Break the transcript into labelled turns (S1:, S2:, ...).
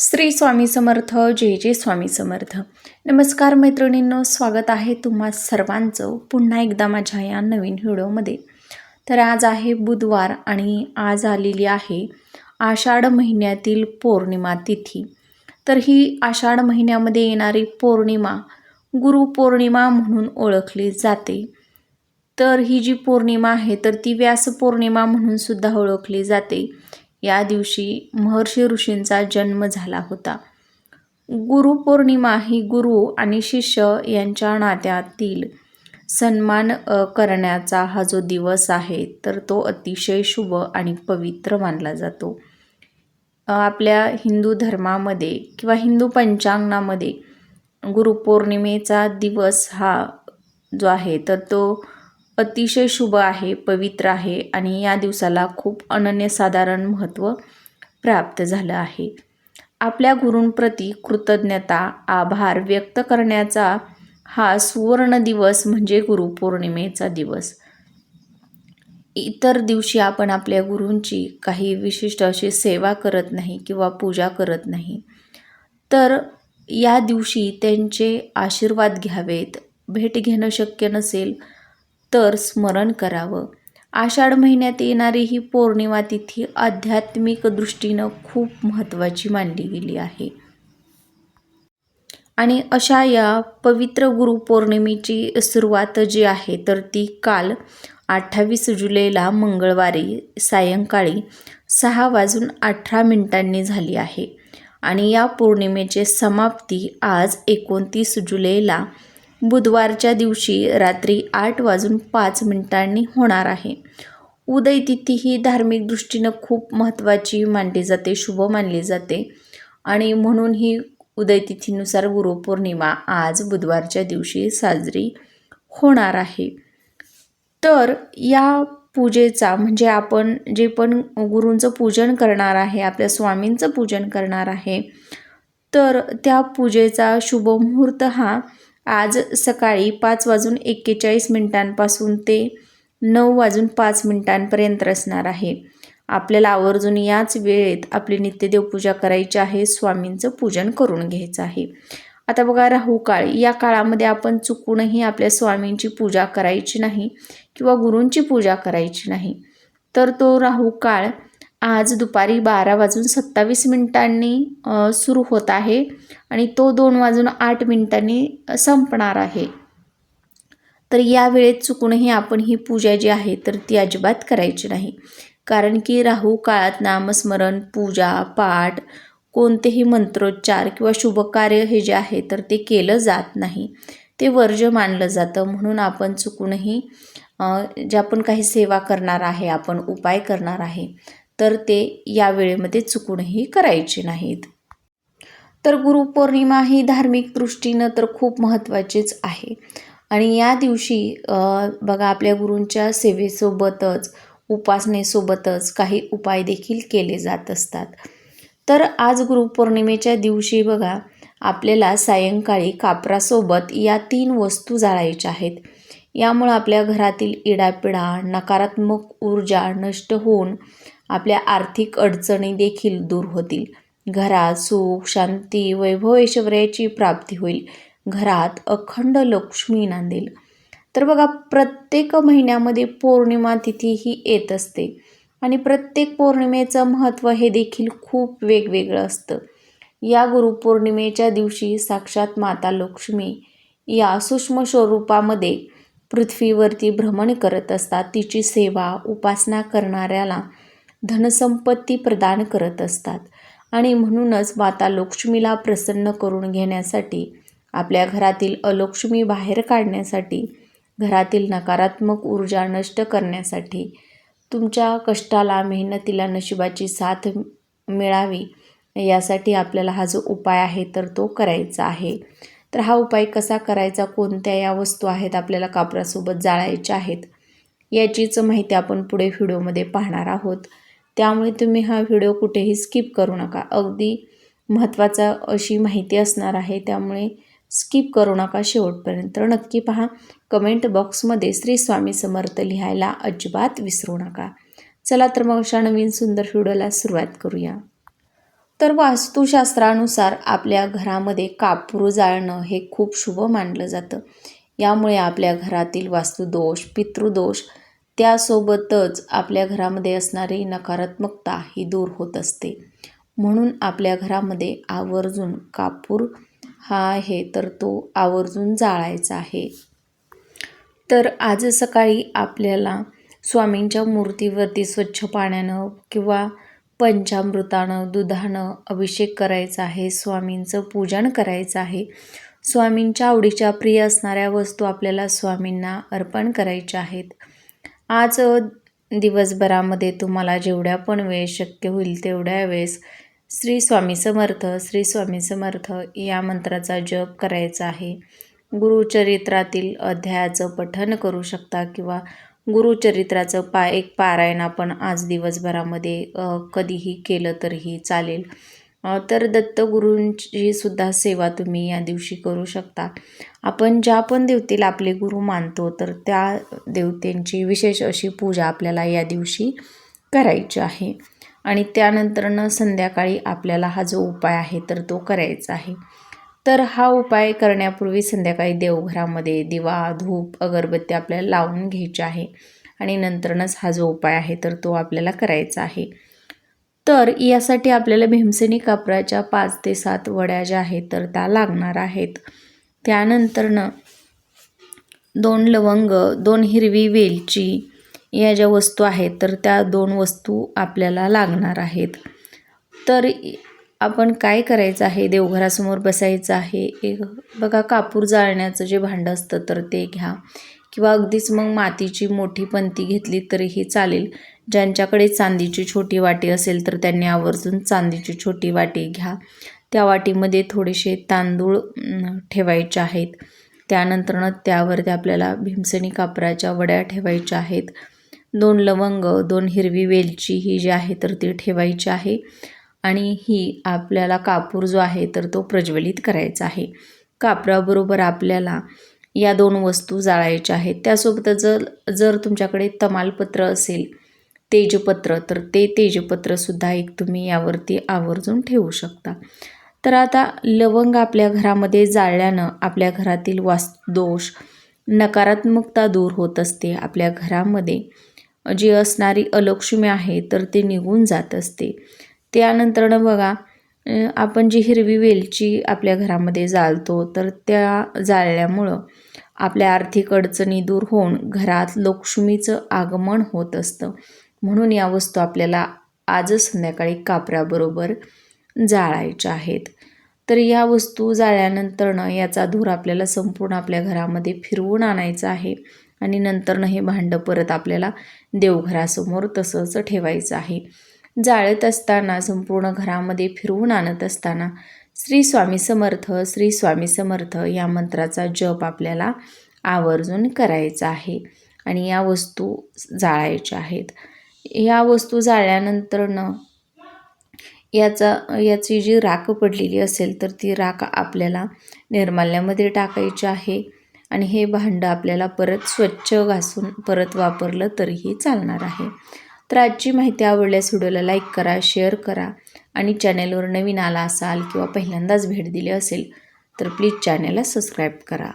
S1: श्री स्वामी समर्थ. जय जय स्वामी समर्थ. नमस्कार मैत्रिणींनो, स्वागत आहे तुम्हा सर्वांचं पुन्हा एकदा माझ्या या नवीन व्हिडिओमध्ये. तर आज आहे बुधवार आणि आज आलेली आहे आषाढ महिन्यातील पौर्णिमा तिथी. तर ही आषाढ महिन्यामध्ये येणारी पौर्णिमा गुरुपौर्णिमा म्हणून ओळखली जाते. तर ही जी पौर्णिमा आहे तर ती व्यास पौर्णिमा म्हणून सुद्धा ओळखली जाते. या दिवशी महर्षी ऋषींचा जन्म झाला होता. गुरुपौर्णिमा ही गुरु आणि शिष्य यांच्या नात्यातील सन्मान करण्याचा हा जो दिवस आहे तर तो अतिशय शुभ आणि पवित्र मानला जातो. आपल्या हिंदू धर्मामध्ये किंवा हिंदू पंचांगामध्ये गुरुपौर्णिमेचा दिवस हा जो आहे तर तो अतिशय शुभ आहे, पवित्र आहे आणि या दिवसाला खूप अनन्यसाधारण महत्त्व प्राप्त झालं आहे. आपल्या गुरूंप्रती कृतज्ञता, आभार व्यक्त करण्याचा हा सुवर्ण दिवस म्हणजे गुरुपौर्णिमेचा दिवस. इतर दिवशी आपण आपल्या गुरूंची काही विशिष्ट अशी सेवा करत नाही किंवा पूजा करत नाही. तर या दिवशी त्यांचे आशीर्वाद घ्यावेत. भेट घेणं शक्य नसेल तर स्मरण करावं. आषाढ महिन्यात येणारी ही पौर्णिमा तिथी आध्यात्मिक दृष्टीनं खूप महत्त्वाची मानली गेली आहे. आणि अशा या पवित्र गुरुपौर्णिमेची सुरुवात जी आहे तर ती काल 28 जुलैला मंगळवारी सायंकाळी 6:18 झाली आहे. आणि या पौर्णिमेची समाप्ती आज 29 जुलैला बुधवारच्या दिवशी रात्री 8:05 होणार आहे. उदय तिथी ही धार्मिक दृष्टीनं खूप महत्त्वाची मानली जाते, शुभ मानली जाते आणि म्हणून ही उदय तिथीनुसार गुरुपौर्णिमा आज बुधवारच्या दिवशी साजरी होणार आहे. तर या पूजेचा म्हणजे आपण जे पण गुरूंचं पूजन करणार आहे, आपल्या स्वामींचं पूजन करणार आहे, तर त्या पूजेचा शुभ मुहूर्त हा आज सकाळी 5:41 पासून ते 9:05 असणार आहे. आपल्याला आवर्जून याच वेळेत आपली नित्यदेव पूजा करायची आहे, स्वामींचं पूजन करून घ्यायचं आहे. आता बघा, राहू काळ, या काळामध्ये आपण चुकूनही आपल्या स्वामींची पूजा करायची नाही किंवा गुरूंची पूजा करायची नाही. तर तो राहू काळ आज दुपारी 12:27 सुरू होत आहे आणि तो 2:08 संपणार आहे. तर या वेळेत चुकूनही आपण ही पूजा जी आहे तर ती अजिबात करायची नाही. कारण की राहू काळात नामस्मरण, पूजा, पाठ, कोणतेही मंत्रोच्चार किंवा शुभकार्य हे जे आहे तर ते केलं जात नाही, ते वर्ज्य मानलं जातं. म्हणून आपण चुकूनही जे आपण काही सेवा करणार आहे, आपण उपाय करणार आहे तर ते या वेळेमध्ये चुकूनही करायचे नाहीत. तर गुरुपौर्णिमा ही धार्मिक दृष्टीनं तर खूप महत्त्वाचीच आहे. आणि या दिवशी बघा, आपल्या गुरूंच्या सेवेसोबतच उपासनेसोबतच काही उपाय देखील केले जात असतात. तर आज गुरुपौर्णिमेच्या दिवशी बघा, आपल्याला सायंकाळी कापरासोबत या 3 वस्तू जाळायच्या आहेत. यामुळं आपल्या घरातील इडापिडा, नकारात्मक ऊर्जा नष्ट होऊन आपल्या आर्थिक अडचणी देखील दूर होतील. घरात सुख, शांती, वैभव, ऐश्वर्याची प्राप्ती होईल. घरात अखंड लक्ष्मी नांदेल. तर बघा, प्रत्येक महिन्यामध्ये पौर्णिमा तिथी ही येत असते आणि प्रत्येक पौर्णिमेचं महत्त्व हे देखील खूप वेगवेगळं असतं. या गुरुपौर्णिमेच्या दिवशी साक्षात माता लक्ष्मी या सूक्ष्म स्वरूपामध्ये पृथ्वीवरती भ्रमण करत असतात. तिची सेवा, उपासना करणाऱ्याला धनसंपत्ती प्रदान करत असतात. आणि म्हणूनच माता लक्ष्मीला प्रसन्न करून घेण्यासाठी, आपल्या घरातील अलक्ष्मी बाहेर काढण्यासाठी, घरातील नकारात्मक ऊर्जा नष्ट करण्यासाठी, तुमच्या कष्टाला, मेहनतीला नशिबाची साथ मिळावी यासाठी आपल्याला हा जो उपाय आहे तर तो करायचा आहे. तर हा उपाय कसा करायचा, कोणत्या या वस्तू आहेत आपल्याला कापरासोबत जाळायच्या आहेत, याचीच माहिती आपण पुढे व्हिडिओमध्ये पाहणार आहोत. त्यामुळे तुम्ही हा व्हिडिओ कुठेही स्किप करू नका. अगदी महत्त्वाचा अशी माहिती असणार आहे, त्यामुळे स्किप करू नका, शेवटपर्यंत नक्की पहा. कमेंट बॉक्समध्ये श्री स्वामी समर्थ लिहायला अजिबात विसरू नका. चला तर मग अशा नवीन सुंदर व्हिडिओला सुरुवात करूया. तर वास्तुशास्त्रानुसार आपल्या घरामध्ये कापूर जाळणं हे खूप शुभ मानलं जातं. यामुळे आपल्या घरातील वास्तुदोष, पितृदोष त्यासोबतच आपल्या घरामध्ये असणारी नकारात्मकता ही दूर होत असते. म्हणून आपल्या घरामध्ये आवर्जून कापूर हा आहे तर तो आवर्जून जाळायचा आहे. तर आज सकाळी आपल्याला स्वामींच्या मूर्तीवरती स्वच्छ पाण्यानं किंवा पंचामृतानं, दुधानं अभिषेक करायचा आहे. स्वामींचं पूजन करायचं आहे. स्वामींच्या आवडीच्या प्रिय असणाऱ्या वस्तू आपल्याला स्वामींना अर्पण करायच्या आहेत. आज दिवसभरामध्ये तुम्हाला जेवढ्या पण वेळ शक्य होईल तेवढ्या वेळेस श्री स्वामी समर्थ, श्री स्वामी समर्थ या मंत्राचा जप करायचा आहे. गुरुचरित्रातील अध्यायाचं पठण करू शकता किंवा गुरुचरित्राचं एक पारायण आपण आज दिवसभरामध्ये कधीही केलं तरीही चालेल. तर दत्तगुरूंची सुद्धा सेवा तुम्ही या दिवशी करू शकता. आपण ज्या पण देवतेला आपले गुरु मानतो तर त्या देवतेंची विशेष अशी पूजा आपल्याला या दिवशी करायची आहे. आणि त्यानंतरनं संध्याकाळी आपल्याला हा जो उपाय आहे तर तो करायचा आहे. तर हा उपाय करण्यापूर्वी संध्याकाळी देवघरामध्ये दिवा, धूप, अगरबत्ती आपल्याला लावून घ्यायची आहे आणि नंतरच हा जो उपाय आहे तर तो आपल्याला करायचा आहे. तर यासाठी आपल्याला भीमसेनी कापराच्या 5 ते 7 वड्या ज्या आहेत तर त्या लागणार आहेत. त्यानंतरनं 2 लवंग, 2 हिरवी वेलची या ज्या वस्तू आहेत तर त्या 2 वस्तू आपल्याला लागणार आहेत. तर आपण काय करायचं आहे, देवघरासमोर बसायचं आहे. बघा कापूर जाळण्याचं जे भांडं असतं तर ते घ्या किंवा अगदीच मग मातीची मोठी पंती घेतली तरीही चालेल. ज्यांच्याकडे चांदीची छोटी वाटी असेल तर त्यांनी आवर्जून चांदीची छोटी वाटी घ्या. त्या वाटीमध्ये थोडेसे तांदूळ ठेवायचे आहेत. त्यानंतरनं त्यावरती आपल्याला भीमसेनी कापराच्या वड्या ठेवायच्या आहेत. 2 लवंग, 2 हिरवी वेलची ही जी आहे तर ती ठेवायची आहे आणि ही आपल्याला कापूर जो आहे तर तो प्रज्वलित करायचा आहे. कापराबरोबर आपल्याला या 2 वस्तू जाळायच्या आहेत. त्यासोबतच जर तुमच्याकडे तमालपत्र असेल, तेजपत्र, तर ते तेजपत्रसुद्धा एक तुम्ही यावरती आवर्जून ठेवू शकता. तर आता लवंग आपल्या घरामध्ये जाळल्यानं आपल्या घरातील वास्तुदोष, नकारात्मकता दूर होत असते. आपल्या घरामध्ये जी असणारी अलक्ष्मी आहे तर ते निघून जात असते. त्यानंतरनं बघा आपण जी हिरवी वेलची आपल्या घरामध्ये जाळतो तर त्या जाळल्यामुळं आपल्या आर्थिक अडचणी दूर होऊन घरात लक्ष्मीचं आगमन होत असतं. म्हणून या वस्तू आपल्याला आजच संध्याकाळी कापराबरोबर जाळायच्या आहेत. तर या वस्तू जाळल्यानंतरनं याचा धूर आपल्याला संपूर्ण आपल्या घरामध्ये फिरवून आणायचं आहे आणि नंतरनं हे भांडं परत आपल्याला देवघरासमोर तसंच ठेवायचं आहे. जाळत असताना संपूर्ण घरामध्ये फिरवून आणत असताना श्री स्वामी समर्थ, श्री स्वामी समर्थ या मंत्राचा जप आपल्याला आवर्जून करायचा आहे आणि या वस्तू जाळायच्या आहेत. या वस्तू जाळल्यानंतरनं याची जी राख पडलेली असेल तर ती राख आपल्याला निर्माल्यामध्ये टाकायची आहे आणि हे भांडं आपल्याला परत स्वच्छ घासून परत वापरलं तरीही चालणार आहे. तर आजची माहिती आवडल्यास व्हिडिओला लाईक करा, शेअर करा आणि चॅनेलवर नवीन आला असाल किंवा पहिल्यांदाच भेट दिली असेल तर प्लीज चॅनेलला सबस्क्राईब करा.